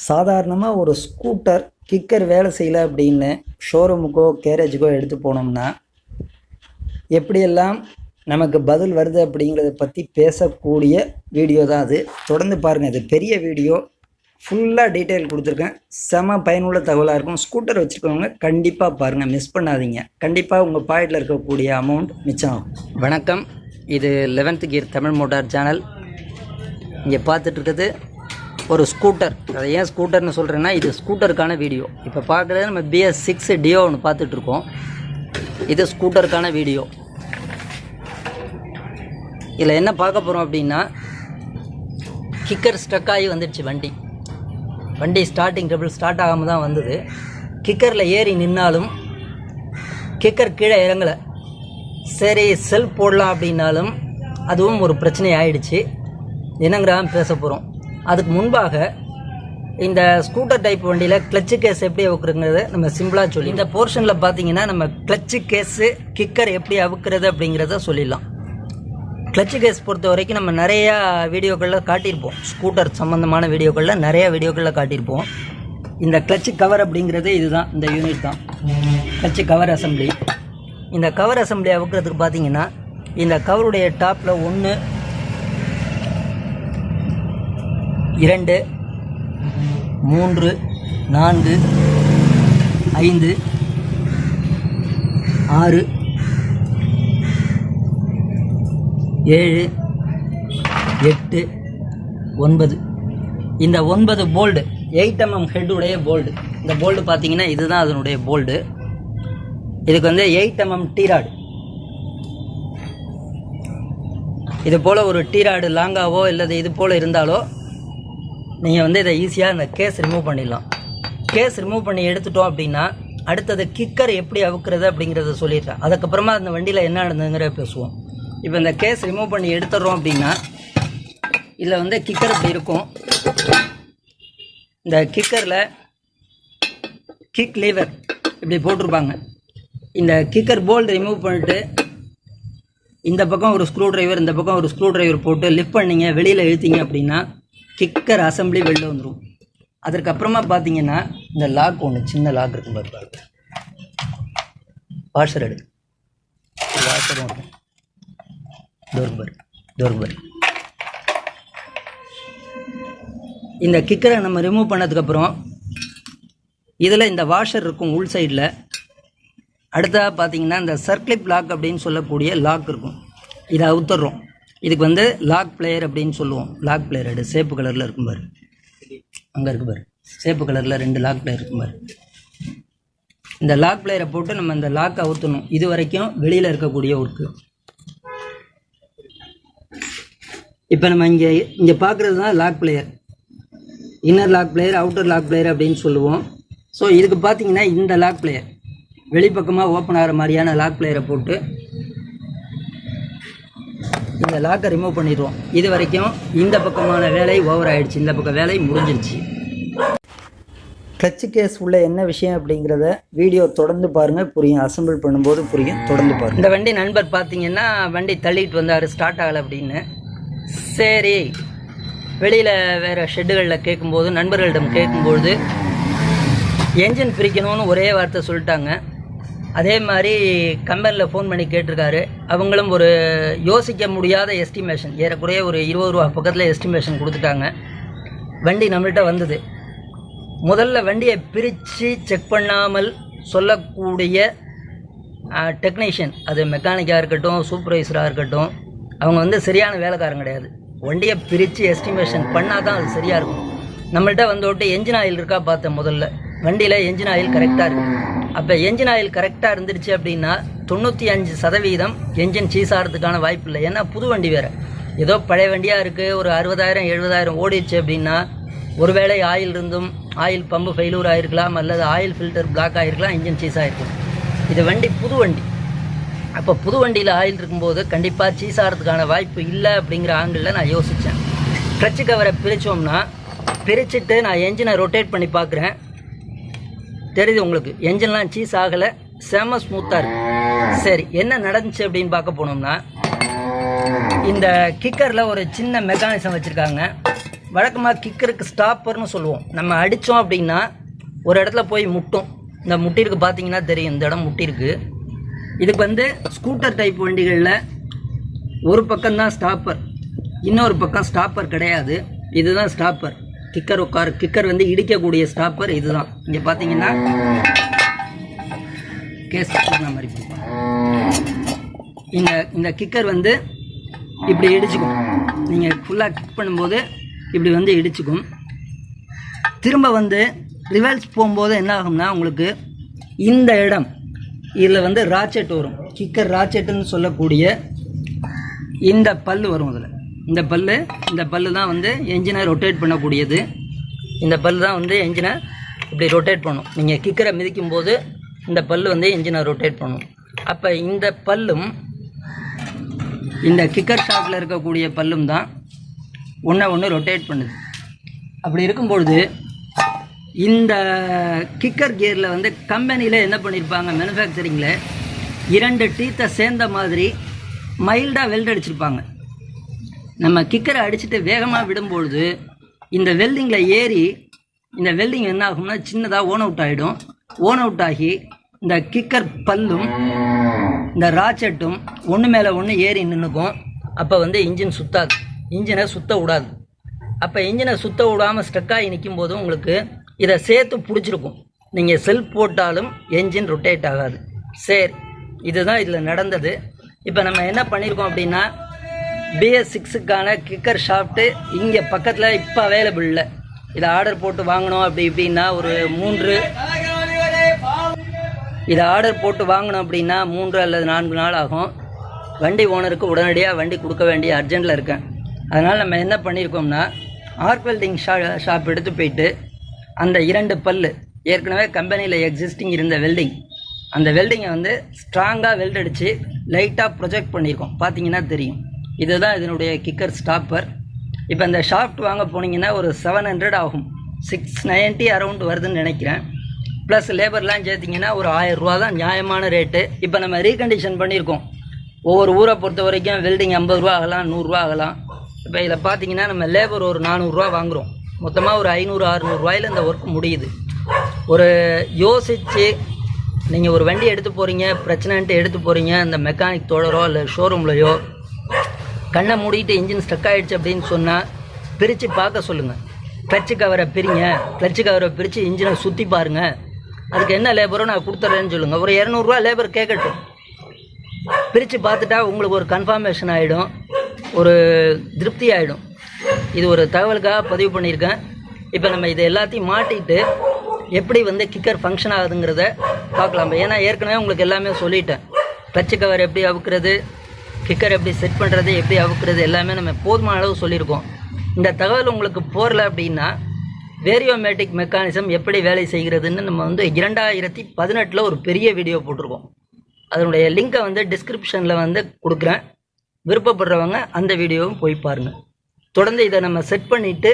சாதாரணமாக ஒரு scooter kicker வேலை செய்யலை அப்படின்னு ஷோரூமுக்கோ கேரேஜுக்கோ எடுத்து போனோம்னா எப்படியெல்லாம் நமக்கு பதில் வருது அப்படிங்கிறத பற்றி பேசக்கூடிய வீடியோ தான் அது. தொடர்ந்து பாருங்கள். இது பெரிய வீடியோ, ஃபுல்லாக டீட்டெயில் கொடுத்துருக்கேன். செம பயனுள்ள தகவலாக இருக்கும். ஸ்கூட்டர் வச்சுருக்கவங்க கண்டிப்பாக பாருங்கள், மிஸ் பண்ணாதீங்க. கண்டிப்பாக உங்கள் பாக்கெட்டில் இருக்கக்கூடிய அமௌண்ட் மிச்சம் ஆகும். வணக்கம், இது 11th gear Tamil motor channel. இங்கே பார்த்துட்ருக்குது ஒரு ஸ்கூட்டர். அதை ஏன் ஸ்கூட்டர்னு சொல்கிறேன்னா, இது ஸ்கூட்டருக்கான வீடியோ. இப்போ பார்க்குறது நம்ம BS6 டியோ ஒன்று பார்த்துட்ருக்கோம். இது ஸ்கூட்டருக்கான வீடியோ. இதில் என்ன பார்க்க போகிறோம் அப்படின்னா, கிக்கர் ஸ்ட்ரக் ஆகி வந்துடுச்சு. வண்டி ஸ்டார்டிங் ட்ரபிள் ஸ்டார்ட் ஆகாமல் தான் வந்தது. கிக்கரில் ஏறி நின்னாலும் கிக்கர் கீழே இறங்கலை. சரி, செல்ஃப் போடலாம் அப்படின்னாலும் அதுவும் ஒரு பிரச்சனை ஆகிடுச்சு. என்னங்கிறாம பேச போகிறோம். அதுக்கு முன்பாக இந்த ஸ்கூட்டர் டைப் வண்டியில் கிளச்சு கேஸ் எப்படி அவுக்குறதுங்கிறத நம்ம சிம்பிளாக சொல்லி, இந்த போர்ஷனில் பார்த்தீங்கன்னா நம்ம கிளச்சு கேஸு கிக்கர் எப்படி அவுக்குறது அப்படிங்கிறத சொல்லிடலாம். கிளச்சு கேஸ் பொறுத்த வரைக்கும் நம்ம நிறையா வீடியோக்களில் காட்டியிருப்போம். ஸ்கூட்டர் சம்மந்தமான வீடியோக்களில் நிறையா வீடியோக்களில் காட்டியிருப்போம். இந்த கிளச்சு கவர் அப்படிங்கிறது இதுதான், இந்த யூனிட் தான் கிளச்சு கவர் அசம்பிளி. இந்த கவர் அசம்பிளி அவுக்கிறதுக்கு பார்த்தீங்கன்னா, இந்த கவருடைய டாப்பில் 1 2 3 4 5 6 7 8 9 இந்த 9 போல்டு 8 mm ஹெட்டுடைய போல்டு. இந்த போல்டு பார்த்தீங்கன்னா இதுதான் அதனுடைய போல்டு. இதுக்கு வந்து 8 mm டீராடு. இது போல் ஒரு டீராடு லாங்காவோ இல்லை இது போல் இருந்தாலோ நீங்கள் வந்து இதை ஈஸியாக இந்த கேஸ் ரிமூவ் பண்ணிடலாம். கேஸ் ரிமூவ் பண்ணி எடுத்துட்டோம் அப்படின்னா, அடுத்தது கிக்கர் எப்படி அவுக்குறது அப்படிங்கிறத சொல்லிடுறேன். அதுக்கப்புறமா அந்த வண்டியில் என்ன நடந்ததுங்கிறத பேசுவோம். இப்போ இந்த கேஸ் ரிமூவ் பண்ணி எடுத்துடுறோம் அப்படின்னா, இதில் வந்து கிக்கர் இப்படி இருக்கும். இந்த கிக்கரில் கிக் லீவர் இப்படி போட்டிருப்பாங்க. இந்த கிக்கர் போல்டு ரிமூவ் பண்ணிட்டு இந்த பக்கம் ஒரு ஸ்க்ரூ டிரைவர், இந்த பக்கம் ஒரு ஸ்க்ரூ டிரைவர் போட்டு லிஃப்ட் பண்ணிங்க, வெளியில் இழுத்தீங்க அப்படின்னா கிக்கர் அசம்பிளி வெளில வந்துடும். அதற்கப்புறமா பார்த்தீங்கன்னா இந்த லாக் ஒன்று சின்ன லாக் இருக்கும் பாருங்க, வாஷர் எடு, வாஷரும் இருக்கும், டோர்பர். இந்த கிக்கரை நம்ம ரிமூவ் பண்ணதுக்கப்புறம் இதில் இந்த வாஷர் இருக்கும் உள் சைடில். அடுத்ததாக பார்த்தீங்கன்னா இந்த சர்க்ளிப் லாக் அப்படின்னு சொல்லக்கூடிய லாக் இருக்கும். இதை அவுத்துடுறோம். இதுக்கு வந்து லாக் பிளேயர் அப்படின்னு சொல்லுவோம். லாக் பிளேயர் எடு, சேப்பு கலரில் இருக்கும் பாரு, அங்கே இருக்கு பாரு, சேப்பு கலரில் 2 லாக் பிளேயர் இருக்கும் பாரு. இந்த லாக் பிளேயரை போட்டு நம்ம இந்த லாக்கை அவுத்தணும். இது வரைக்கும் வெளியில் இருக்கக்கூடிய ஒர்க்கு. இப்போ நம்ம இங்கே பார்க்குறது தான் lock player. Inner lock player, outer lock player அப்படின்னு சொல்லுவோம். ஸோ இதுக்கு பார்த்தீங்கன்னா இந்த லாக் பிளேயர் வெளிப்பக்கமாக ஓப்பன் ஆகிற மாதிரியான லாக் பிளேயரை போட்டு இந்த லாக்கை ரிமூவ் பண்ணிடுவோம். இது வரைக்கும் இந்த பக்கமான வேலை ஓவர் ஆகிடுச்சு, இந்த பக்கம் வேலை முடிஞ்சிருச்சு. கிளச்சு கேஸ் உள்ள என்ன விஷயம் அப்படிங்கிறத வீடியோ தொடர்ந்து பாருங்கள், புரியும். அசம்பிள் பண்ணும்போது புரியும், தொடர்ந்து பாருங்கள். இந்த வண்டி நண்பர் பார்த்தீங்கன்னா வண்டி தள்ளிட்டு வந்தார், ஸ்டார்ட் ஆகலை அப்படின்னு. சரி, வெளியில் வேறு ஷெட்டுகளில் கேட்கும்போது, நண்பர்களிடம் கேட்கும்போது என்ஜின் பிரிக்கணும்னு ஒரே வார்த்தை சொல்லிட்டாங்க. அதே மாதிரி கம்பெனியில் ஃபோன் பண்ணி கேட்டிருக்காரு. அவங்களும் ஒரு யோசிக்க முடியாத எஸ்டிமேஷன், ஏறக்குறைய ஒரு 20 ரூபா பக்கத்தில் எஸ்டிமேஷன் கொடுத்துட்டாங்க. வண்டி நம்மள்கிட்ட வந்தது. முதல்ல வண்டியை பிரித்து செக் பண்ணாமல் சொல்லக்கூடிய டெக்னீஷியன், அது மெக்கானிக்காக இருக்கட்டும், சூப்பர்வைசராக இருக்கட்டும், அவங்க வந்து சரியான வேலைக்காரங்க கிடையாது. வண்டியை பிரித்து எஸ்டிமேஷன் பண்ணால் தான் அது சரியாக இருக்கும். நம்மள்கிட்ட வந்தோட்டு என்ஜின் ஆயில் இருக்கா பார்த்தேன். முதல்ல வண்டியில் என்ஜின் ஆயில் கரெக்டாக இருக்குது. அப்போ என்ஜின் ஆயில் கரெக்டாக இருந்துருச்சு அப்படின்னா 95% என்ஜின் சீஸ் ஆகிறதுக்கான வாய்ப்பு இல்லை. ஏன்னா புது வண்டி வேறு, ஏதோ பழைய வண்டியாக இருக்குது, ஒரு 60,000 70,000 ஓடிடுச்சு அப்படின்னா ஒருவேளை ஆயில் இருந்தும் ஆயில் பம்பு ஃபெயிலூர் ஆகிருக்கலாம், அல்லது ஆயில் ஃபில்டர் பிளாக் ஆகிருக்கலாம், இன்ஜின் சீஸ் ஆகிருக்கும். இது வண்டி புது வண்டி. அப்போ புது வண்டியில் ஆயில் இருக்கும்போது கண்டிப்பாக சீஸ் ஆகிறதுக்கான வாய்ப்பு இல்லை அப்படிங்கிற ஆங்கிளில் நான் யோசித்தேன். கிளச்சு கவரை பிரித்தோம்னா, பிரிச்சுட்டு நான் என்ஜினை ரொட்டேட் பண்ணி பார்க்குறேன். தெரியுது உங்களுக்கு, என்ஜின்லாம் சீஸ் ஆகலை, செம ஸ்மூத்தாக இருக்குது. சரி, என்ன நடந்துச்சு அப்படின்னு பார்க்க போனோம்னா, இந்த கிக்கரில் ஒரு சின்ன மெக்கானிசம் வச்சுருக்காங்க. வழக்கமாக கிக்கருக்கு ஸ்டாப்பர்னு சொல்லுவோம். நம்ம அடித்தோம் அப்படின்னா ஒரு இடத்துல போய் முட்டும். இந்த முட்டிருக்கு பார்த்தீங்கன்னா தெரியும், இந்த இடம் முட்டிருக்கு. இதுக்கு வந்து ஸ்கூட்டர் டைப் வண்டிகளில் ஒரு பக்கம்தான் ஸ்டாப்பர், இன்னொரு பக்கம் ஸ்டாப்பர் கிடையாது. இதுதான் ஸ்டாப்பர். கிக்கர் வந்து இடிக்கக்கூடிய ஸ்டாப்பர் இதுதான். இங்கே பார்த்தீங்கன்னா கேஸ் மாதிரி இந்த கிக்கர் வந்து இப்படி இடிச்சுக்கும். நீங்கள் ஃபுல்லாக கிக் பண்ணும்போது இப்படி வந்து இடிச்சுக்கும். திரும்ப வந்து ரிவர்ஸ் போகும்போது என்ன ஆகும்னா உங்களுக்கு இந்த இடம் இதில் வந்து ராச்செட் வரும். கிக்கர் ராச்செட்டுன்னு சொல்லக்கூடிய இந்த பல்லு வரும். அதில் இந்த பல்லு தான் வந்து என்ஜினை ரொட்டேட் பண்ணக்கூடியது. இந்த பல்லு தான் வந்து என்ஜினை இப்படி ரொட்டேட் பண்ணும். நீங்கள் கிக்கரை மிதிக்கும் போது இந்த பல்லு வந்து என்ஜினை ரொட்டேட் பண்ணும். அப்போ இந்த பல்லும் இந்த கிக்கர் ஷாஃப்டில் இருக்கக்கூடிய பல்லும் தான் ஒன்று ரொட்டேட் பண்ணுது. அப்படி இருக்கும்பொழுது இந்த கிக்கர் கியரில் வந்து கம்பெனியில் என்ன பண்ணியிருப்பாங்க, மேனுஃபேக்சரிங்கில் 2 டீத்தை சேர்ந்த மாதிரி மைல்டாக வெல்ட் அடிச்சிருப்பாங்க. நம்ம கிக்கரை அடிச்சுட்டு வேகமாக விடும்பொழுது இந்த வெல்டிங்கில் ஏறி இந்த வெல்டிங் என்ன ஆகும்னா சின்னதாக ஓன் அவுட் ஆகிடும். ஓன் அவுட் ஆகி இந்த கிக்கர் பல்லும் இந்த ராச்செட்டும் ஒன்று மேலே ஒன்று ஏறி நின்றுக்கும். அப்போ வந்து இன்ஜின் சுத்தாது, இன்ஜினை சுத்த விடாது. அப்போ இன்ஜினை சுத்த விடாமல் ஸ்டக்காகி நிற்கும் போது உங்களுக்கு இதை சேர்த்து பிடிச்சிருக்கும். நீங்கள் செல்ஃப் போட்டாலும் என்ஜின் ரொட்டேட் ஆகாது. சரி, இதுதான் இதில் நடந்தது. இப்போ நம்ம என்ன பண்ணியிருக்கோம் அப்படின்னா BS6க்கான கிக்கர் ஷாஃப்ட்டு இங்கே பக்கத்தில் இப்போ அவைலபிள் இல்லை. இதை ஆர்டர் போட்டு வாங்கணும் அப்படின்னா ஒரு 3 அல்லது 4 நாள் ஆகும். வண்டி ஓனருக்கு உடனடியாக வண்டி கொடுக்க வேண்டிய அர்ஜென்ட்டில் இருக்கேன். அதனால் நம்ம என்ன பண்ணியிருக்கோம்னா ஆர்க் வெல்டிங் ஷாப் எடுத்து போயிட்டு அந்த 2 பல்லு ஏற்கனவே கம்பெனியில் எக்ஸிஸ்டிங் இருந்த வெல்டிங், அந்த வெல்டிங்கை வந்து ஸ்ட்ராங்காக வெல்ட் அடித்து லைட்டாக ப்ரொஜெக்ட் பண்ணியிருக்கோம். பார்த்தீங்கன்னா தெரியும். இதுதான் இதனுடைய கிக்கர் ஸ்டாப்பர். இப்போ இந்த ஷாஃப்ட் வாங்க போனீங்கன்னா ஒரு 700 ஆகும். 690 அரௌண்ட் வருதுன்னு நினைக்கிறேன். ப்ளஸ் லேபர்லாம் சேர்த்திங்கன்னா ஒரு 1000 ரூபா தான் நியாயமான ரேட்டு. இப்போ நம்ம ரீகண்டிஷன் பண்ணியிருக்கோம். ஒவ்வொரு ஊரை பொறுத்த வரைக்கும் வெல்டிங் 50 ரூபா ஆகலாம், 100 ரூபா ஆகலாம். இப்போ இதில் பார்த்தீங்கன்னா நம்ம லேபர் ஒரு 400 ரூபா வாங்குகிறோம். மொத்தமாக ஒரு 500-600 ரூபாயில் இந்த ஒர்க் முடியுது. ஒரு யோசித்து நீங்கள் ஒரு வண்டி எடுத்து போகிறீங்க, பிரச்சனைன்ட்டு எடுத்து போகிறீங்க, அந்த மெக்கானிக் தோழரோ இல்லை ஷோரூம்லையோ கண்ணை மூடிட்டு இன்ஜின் ஸ்டக் ஆகிடுச்சு அப்படின்னு சொன்னால் பிரித்து பார்க்க சொல்லுங்கள். கிளச்சு கவரை பிரித்து இன்ஜினை சுற்றி பாருங்கள். அதுக்கு என்ன லேபரோ நான் கொடுத்துட்றேன்னு சொல்லுங்கள். ஒரு 200 ரூபா லேபர் கேட்கட்டும். பிரித்து பார்த்துட்டா உங்களுக்கு ஒரு கன்ஃபர்மேஷன் ஆகிடும், ஒரு திருப்தி ஆகிடும். இது ஒரு தகவலுக்காக பதிவு பண்ணியிருக்கேன். இப்போ நம்ம இதை எல்லாத்தையும் மாட்டிட்டு எப்படி வந்து கிக்கர் ஃபங்க்ஷன் ஆகுதுங்கிறத பார்க்கலாம். ஏன்னா ஏற்கனவே உங்களுக்கு எல்லாமே சொல்லிட்டேன். கிளச்சு கவர் எப்படி அவுக்கிறது, கிக்கர் எப்படி செட் பண்ணுறது, எப்படி அவுக்கிறது எல்லாமே நம்ம போதுமான அளவு சொல்லியிருக்கோம். இந்த தகவல் உங்களுக்கு போகல அப்படின்னா வேரியோமேட்டிக் மெக்கானிசம் எப்படி வேலை செய்கிறதுன்னு நம்ம வந்து 2018 ஒரு பெரிய வீடியோ போட்டிருக்கோம். அதனுடைய லிங்கை வந்து டிஸ்கிரிப்ஷனில் வந்து கொடுக்குறேன். விருப்பப்படுறவங்க அந்த வீடியோவும் போய் பாருங்கள். தொடர்ந்து இதை நம்ம செட் பண்ணிவிட்டு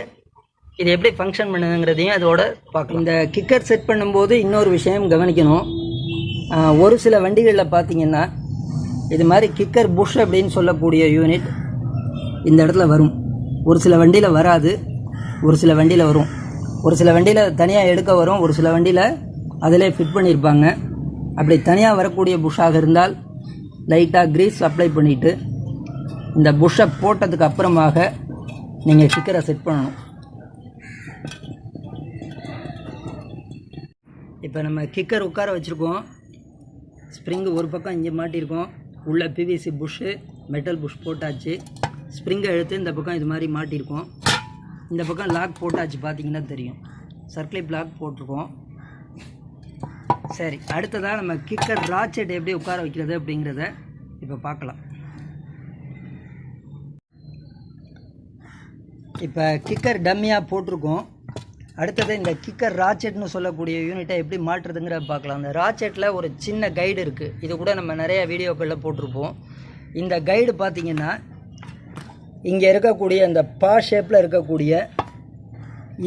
இது எப்படி ஃபங்க்ஷன் பண்ணுங்கிறதையும் அதோட பார்க்கலாம். இந்த கிக்கர் செட் பண்ணும்போது இன்னொரு விஷயம் கவனிக்கணும். ஒரு சில வண்டிகளில் பார்த்தீங்கன்னா இது மாதிரி கிக்கர் புஷ் அப்படின்னு சொல்லக்கூடிய யூனிட் இந்த இடத்துல வரும். ஒரு சில வண்டியில் வராது, ஒரு சில வண்டியில் வரும். ஒரு சில வண்டியில் தனியாக எடுக்க வரும், ஒரு சில வண்டியில் அதிலே ஃபிட் பண்ணியிருப்பாங்க. அப்படி தனியாக வரக்கூடிய புஷ்ஷாக இருந்தால் லைட்டாக க்ரீஸ் அப்ளை பண்ணிவிட்டு இந்த புஷ்ஷை போட்டதுக்கு அப்புறமாக நீங்கள் கிக்கரை செட் பண்ணணும். இப்போ நம்ம கிக்கர் உட்கார வச்சுருக்கோம். ஸ்ப்ரிங்கு ஒரு பக்கம் இங்கே மாட்டியிருக்கோம். உள்ள பிவிசி புஷ்ஷு, மெட்டல் புஷ் போட்டாச்சு. ஸ்ப்ரிங்கை எடுத்து இந்த பக்கம் இது மாதிரி மாட்டியிருக்கோம். இந்த பக்கம் லாக் போட்டாச்சு, பார்த்தீங்கன்னா தெரியும். சர்க்கிளிப் லாக் போட்டிருக்கோம். சரி, அடுத்ததாக நம்ம கிக்கர் ராச்செட் எப்படி உட்கார வைக்கிறது அப்படிங்கிறத இப்போ பார்க்கலாம். இப்போ கிக்கர் டம்மியாக போட்டிருக்கோம். அடுத்தது இந்த கிக்கர் ராச்செட்னு சொல்லக்கூடிய யூனிட்டை எப்படி மாற்றுறதுங்கிற பார்க்கலாம். அந்த ராச்செட்டில் ஒரு சின்ன கைடு இருக்குது. இது கூட நம்ம நிறையா வீடியோக்களில் போட்டிருப்போம். இந்த கைடு பார்த்திங்கன்னா இங்கே இருக்கக்கூடிய அந்த பா ஷேப்பில் இருக்கக்கூடிய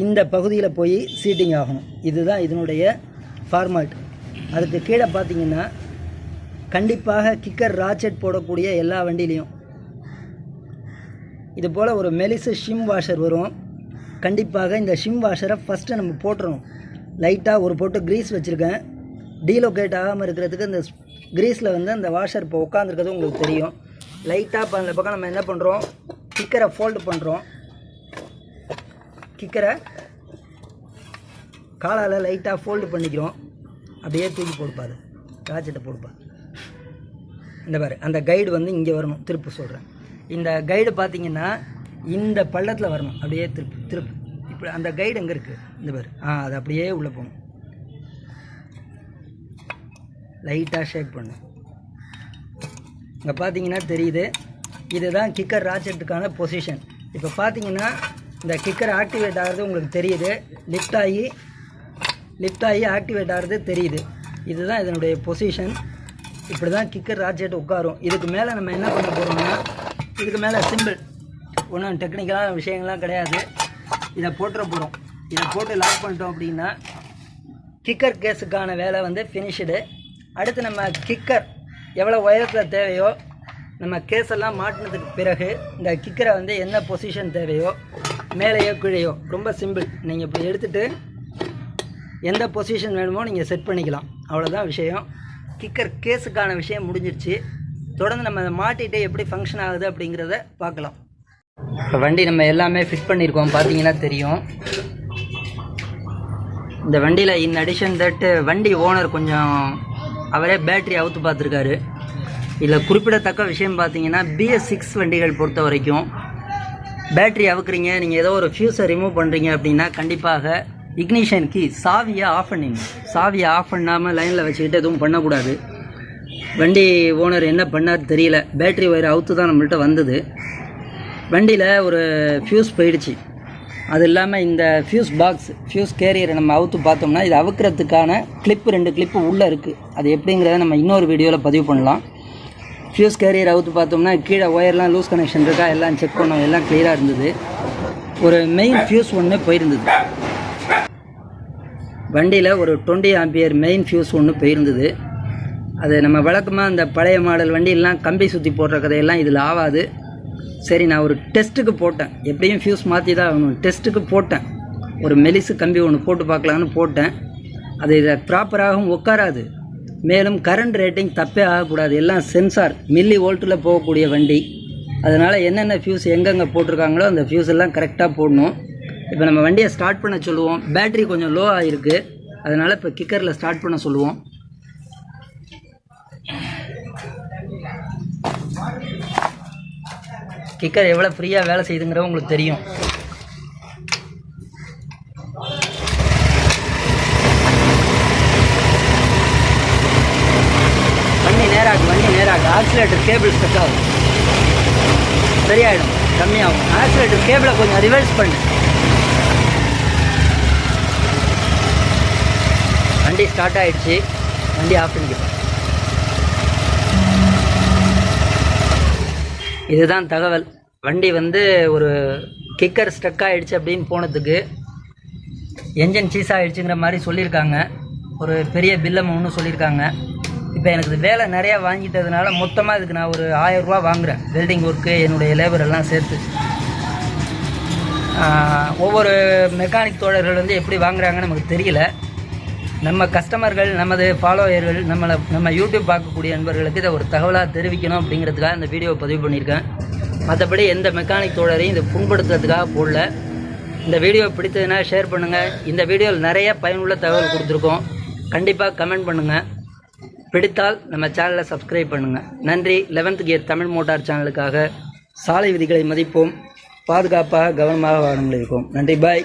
இந்த பகுதியில் போய் சீட்டிங் ஆகணும். இதுதான் இதனுடைய ஃபார்மாட். அதுக்கு கீழே பார்த்திங்கன்னா கண்டிப்பாக கிக்கர் ராச்செட் போடக்கூடிய எல்லா வண்டியிலையும் இது போல் ஒரு மெலிசு ஷிம் வாஷர் வரும். கண்டிப்பாக இந்த ஷிம் வாஷரை ஃபஸ்ட்டு நம்ம போட்டுறணும். லைட்டாக ஒரு போட்டு க்ரீஸ் வச்சுருக்கேன். டீலோகேட் ஆகாமல் இருக்கிறதுக்கு இந்த க்ரீஸில் வந்து அந்த வாஷர் இப்போ உட்காந்துருக்கிறது உங்களுக்கு தெரியும். லைட்டாக அந்த பக்கம் நம்ம என்ன பண்ணுறோம், கிக்கரை ஃபோல்டு பண்ணுறோம். கிக்கரை காலால் லைட்டாக ஃபோல்டு பண்ணிக்கிறோம். அப்படியே தூக்கி போடுப்பாரு, ராஜெட்டை போடுப்பா. இந்த பாரு, அந்த கைடு வந்து இங்கே வரணும். திருப்பு சொல்கிறேன், இந்த கைடு பார்த்தீங்கன்னா இந்த பள்ளத்தில் வரணும். அப்படியே திருப்பு இப்படி. அந்த கைடு எங்கே இருக்குது, இந்த பாரு, அது அப்படியே உள்ளே போகணும். லைட்டாக ஷேக் பண்ணு. இங்கே பார்த்தீங்கன்னா தெரியுது, இதுதான் கிக்கர் ராஜெட்டுக்கான பொசிஷன். இப்போ பார்த்தீங்கன்னா இந்த கிக்கர் ஆக்டிவேட் ஆகிறது உங்களுக்கு தெரியுது. லிஃப்ட் ஆகி ஆக்டிவேட் ஆகிறது தெரியுது. இதுதான் இதனுடைய பொசிஷன். இப்படி தான் கிக்கர் ராஜெட் உட்காரும். இதுக்கு மேலே நம்ம என்ன பண்ண போகிறோம்னா, இதுக்கு மேலே சிம்பிள், ஒன்றும் டெக்னிக்கலான விஷயங்கள்லாம் கிடையாது. இதை போட்டுற போகிறோம். இதை போட்டு லாக் பண்ணிட்டோம் அப்படின்னா கிக்கர் கேஸுக்கான வேலை வந்து ஃபினிஷ்டு. அடுத்து நம்ம கிக்கர் எவ்வளோ உயரத்தில் தேவையோ, நம்ம கேஸெல்லாம் மாட்டினதுக்கு பிறகு இந்த கிக்கரை வந்து என்ன பொசிஷன் தேவையோ, மேலேயோ கீழேயோ, ரொம்ப சிம்பிள். நீங்கள் இப்படி எடுத்துகிட்டு எந்த பொசிஷன் வேணுமோ நீங்கள் செட் பண்ணிக்கலாம். அவ்வளோதான் விஷயம். கிக்கர் கேஸுக்கான விஷயம் முடிஞ்சிடுச்சு. தொடர்ந்து நம்ம அதை மாட்டிகிட்டு எப்படி ஃபங்க்ஷன் ஆகுது அப்படிங்கிறத பார்க்கலாம். இப்போ வண்டி நம்ம எல்லாமே ஃபிட் பண்ணியிருக்கோம், பார்த்தீங்கன்னா தெரியும். இந்த வண்டியில் இன் அடிஷன் தட் வண்டி ஓனர் கொஞ்சம் அவரே பேட்ரி அவுத்து பார்த்துருக்காரு. இதில் குறிப்பிடத்தக்க விஷயம் பார்த்தீங்கன்னா, BS6 வண்டிகள் பொறுத்த வரைக்கும் பேட்ரி அவுக்குறீங்க, நீங்கள் ஏதோ ஒரு ஃபியூஸை ரிமூவ் பண்ணுறீங்க அப்படின்னா கண்டிப்பாக இக்னிஷன் கீ சாவியை ஆஃப் பண்ணிங்க. சாவியை ஆஃப் பண்ணாமல் லைனில் வச்சுக்கிட்டு எதுவும் பண்ணக்கூடாது. வண்டி ஓனர் என்ன பண்ணார் தெரியல, பேட்ரி ஒயர் அவுத்து தான் நம்மள்கிட்ட வந்தது. வண்டியில் ஒரு ஃபியூஸ் போயிடுச்சு. அது இல்லாமல் இந்த ஃபியூஸ் பாக்ஸ், ஃபியூஸ் கேரியரை நம்ம அவுத்து பார்த்தோம்னா இது அவுக்கிறதுக்கான கிளிப்பு 2 கிளிப்பு உள்ளே இருக்குது. அது எப்படிங்கிறத நம்ம இன்னொரு வீடியோவில் பதிவு பண்ணலாம். ஃபியூஸ் கேரியர் அவுத்து பார்த்தோம்னா கீழே ஒயர்லாம் லூஸ் கனெக்ஷன் இருக்கா எல்லாம் செக் பண்ணோம், எல்லாம் கிளியராக இருந்தது. ஒரு மெயின் ஃபியூஸ் ஒன்று போயிருந்தது வண்டியில். ஒரு 20 ஆம்பியர் மெயின் ஃபியூஸ் ஒன்று போயிருந்தது. அது நம்ம வழக்கமாக அந்த பழைய மாடல் வண்டியெல்லாம் கம்பி சுற்றி போடுற கதையெல்லாம் இதில் ஆகாது. சரி, நான் ஒரு டெஸ்ட்டுக்கு போட்டேன். எப்படியும் ஃபியூஸ் மாற்றி தான் ஆகணும். டெஸ்ட்டுக்கு போட்டேன், ஒரு மெலிசு கம்பி ஒன்று போட்டு பார்க்கலான்னு போட்டேன். அது இதை ப்ராப்பராகவும் உட்காராது. மேலும் கரண்ட் ரேட்டிங் தப்பே ஆகக்கூடாது. எல்லாம் சென்சார் மில்லி வோல்ட்டில் போகக்கூடிய வண்டி. அதனால் என்னென்ன ஃபியூஸ் எங்கெங்கே போட்டிருக்காங்களோ அந்த ஃபியூஸ் எல்லாம் கரெக்டாக போடணும். இப்போ நம்ம வண்டியை ஸ்டார்ட் பண்ண சொல்லுவோம். பேட்ரி கொஞ்சம் லோ ஆகிருக்கு, அதனால் இப்போ கிக்கரில் ஸ்டார்ட் பண்ண சொல்லுவோம். கிக்கர் எவ்வளோ ஃப்ரீயாக வேலை செய்யுதுங்கிறது உங்களுக்கு தெரியும். வண்டி நேராக ஆக்சிலேட்டர் கேபிள் ஸ்டக் ஆகும், சரியாயிடும், கம்மியாகும். ஆக்சிலேட்டர் கேபிளை கொஞ்சம் ரிவர்ஸ் பண்ணு. வண்டி ஸ்டார்ட் ஆகிடுச்சு. வண்டி ஆஃப் பண்ணிக்கலாம். இதுதான் தகவல். வண்டி வந்து ஒரு கிக்கர் ஸ்டக் ஆகிடுச்சு அப்படின்னு போனதுக்கு என்ஜின் சீஸ் ஆகிடுச்சுங்கிற மாதிரி சொல்லியிருக்காங்க. ஒரு பெரிய பில்லம் ஒன்று சொல்லியிருக்காங்க. இப்போ எனக்கு வேலை நிறையா வாங்கிட்டதுனால மொத்தமாக இதுக்கு நான் ஒரு 1000 ரூபா வாங்குகிறேன். வெல்டிங் ஒர்க்கு என்னுடைய லேபர் எல்லாம் சேர்த்து. ஒவ்வொரு மெக்கானிக் தோழர்கள் வந்து எப்படி வாங்குறாங்கன்னு நமக்கு தெரியல. நம்ம கஸ்டமர்கள், நமது ஃபாலோவர்கள், நம்ம யூடியூப் பார்க்கக்கூடிய நண்பர்களுக்கு இதை ஒரு தகவலாக தெரிவிக்கணும் அப்படிங்கிறதுக்காக இந்த வீடியோவை பதிவு பண்ணியிருக்கேன். மற்றபடி எந்த மெக்கானிக் தோழரையும் இதை புண்படுத்துறதுக்காக போடல. இந்த வீடியோ பிடித்ததுன்னா ஷேர் பண்ணுங்கள். இந்த வீடியோவில் நிறைய பயனுள்ள தகவல் கொடுத்துருக்கோம். கண்டிப்பாக கமெண்ட் பண்ணுங்கள். பிடித்தால் நம்ம சேனலை சப்ஸ்கிரைப் பண்ணுங்கள். நன்றி. 11th கியர் தமிழ் மோட்டார் சேனலுக்காக சாலை விதிகளை மதிப்போம், பாதுகாப்பாக கவனமாக வாகனங்கள் இருக்கும். நன்றி, பாய்.